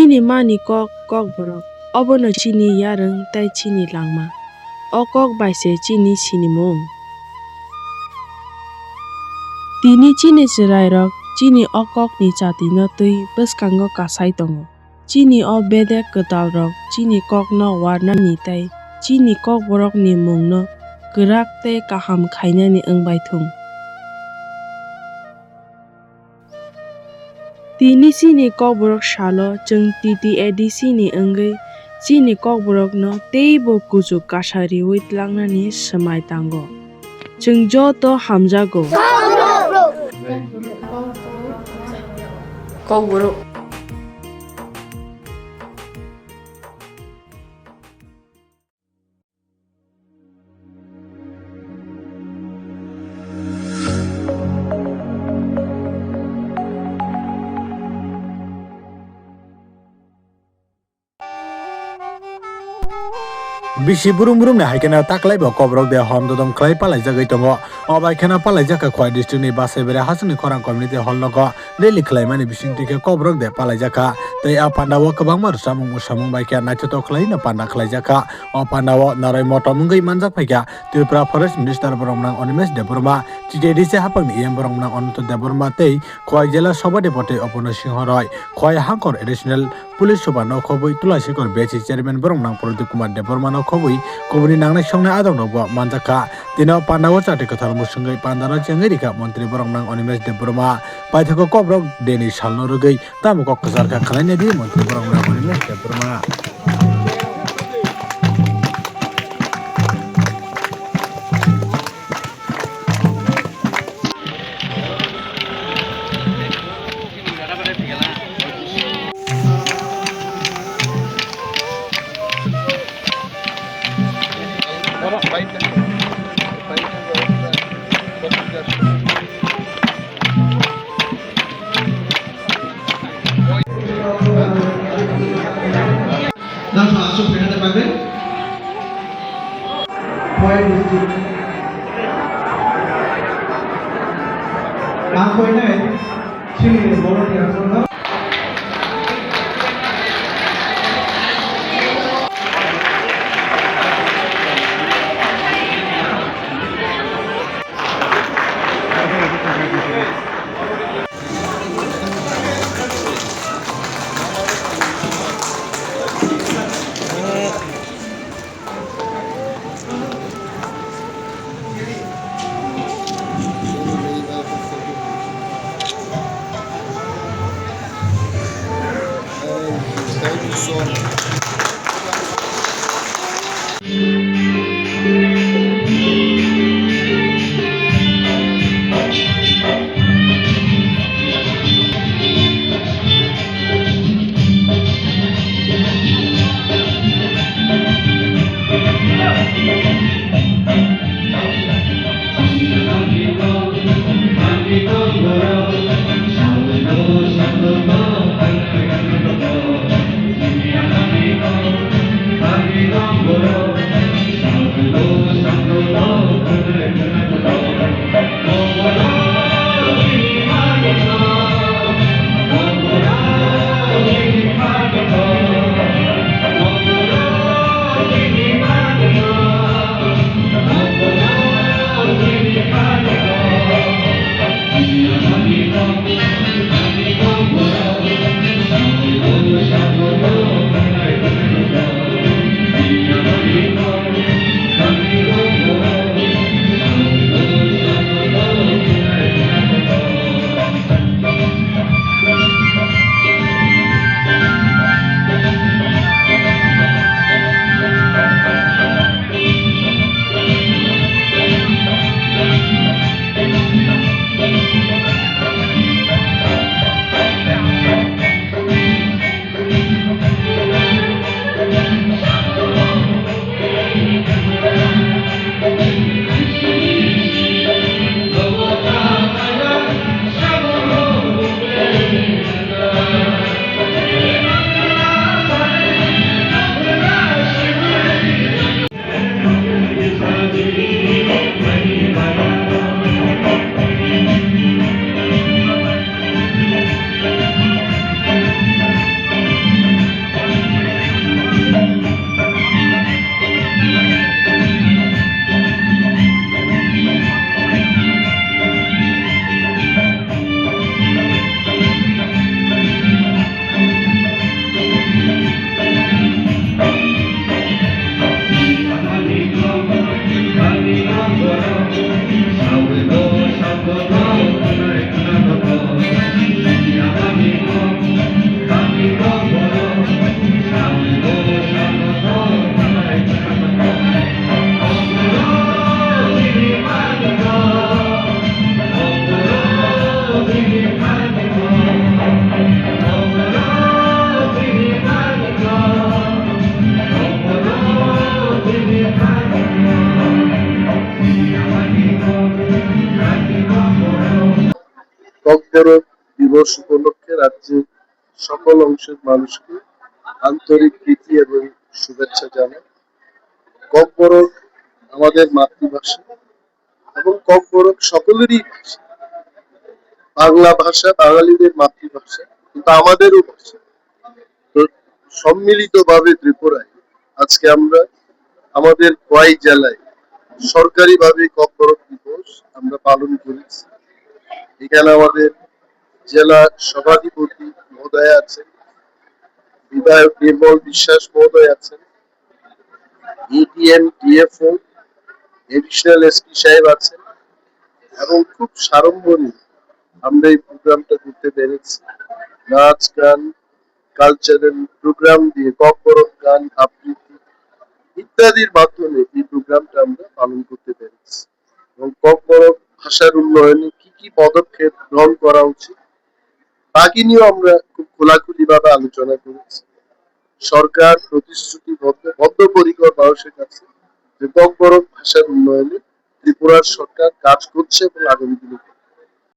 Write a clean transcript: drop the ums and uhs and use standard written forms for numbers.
chini mani kok borok obono chini yareng tai chini langma o kok baise chini sinimung tini chini chirai rok chini o kok ni chati no tui bwskango kasai tongo chini o bedek kwtal rok chini kok no warnani tai chini kok borok ni mung no kwrak tei kaham khainani wngbai thung tini chini kok borok salo chung TTADC ni wngwi chini kok borok no teibo kuchuk kasa riwi tlangnani swmai tango chung joto hamjago kok borok bisi burum burum ni haikena taklai bo kobrok de hom dodom klai palai jagai tongo obai khena palai jaka khwai district ni basai bere hasuni khorang community hall logo daily klai mani bising tike kobrok de palai jaka tei a pandawo kwbangma samung bai kya naithoto klai na panda khlai jaka o pandawo narai moto mungui manjak phaikya Tripura Forest Minister Boromnang Onimesh Deborma TTADC hapang ni em Boromnang Onto Deborma tei khwai jela sabadipati Opono Singh Roy khwai hangkor additional police suba no khobui Tulasikor BC chairman Boromnang Pradeep Kumar Deborma no khobui kubuni nangnai songnai adong no bo manjaka tino pandawo chati kathal musungai pandano chengai rika mantri Boromnang Onimesh Deborma paithako kobrok deni salno rugui tamu kok kajarka khlaina di mantri Boromnang Onimesh Deborma langsung masuk ke dalam pagar. Poin itu. Aku ini sini boleh dilakukan. সকল অংশের মানুষকে আন্তরিক প্রীতি এবং শুভেচ্ছা জানাই। ককবরক আমাদের মাতৃভাষা এবং ককবরক সকলেরই ভাষা। বাংলা ভাষা বাঙালিদের মাতৃভাষা, কিন্তু আমাদেরও ভাষা। তো সম্মিলিতভাবে ত্রিপুরায় আজকে আমরা আমাদের খোয়াই জেলায় সরকারিভাবে ককবরক দিবস আমরা পালন করেছি। এখানে আমাদের জেলা সভাধিপতি মহোদয় আছেন, বিধায়ক নির্মল বিশ্বাস মহোদয় আছেন, এটিএম ডিএফও এডিশনাল এসপি সাহেব আছেন, এবং খুব সাড়ম্বরে আমরা এই প্রোগ্রামটা করতে পেরেছি। নাচ গান, কালচারাল প্রোগ্রাম দিয়ে ককবরক গান আবৃত্তি ইত্যাদির মাধ্যমে এই প্রোগ্রামটা আমরা পালন করতে পেরেছি। এবং ককবরক ভাষার উন্নয়নে কি কি পদক্ষেপ গ্রহণ করা উচিত তাকে নিয়েও আমরা খুব খোলাখুলি ভাবে আলোচনা করেছি। সরকার প্রতিশ্রুতিবদ্ধ বদ্ধপরিকর মানুষের কাছে যে ককবরক ভাষার উন্নয়নে ত্রিপুরার সরকার কাজ করছে এবং আগামী দিনে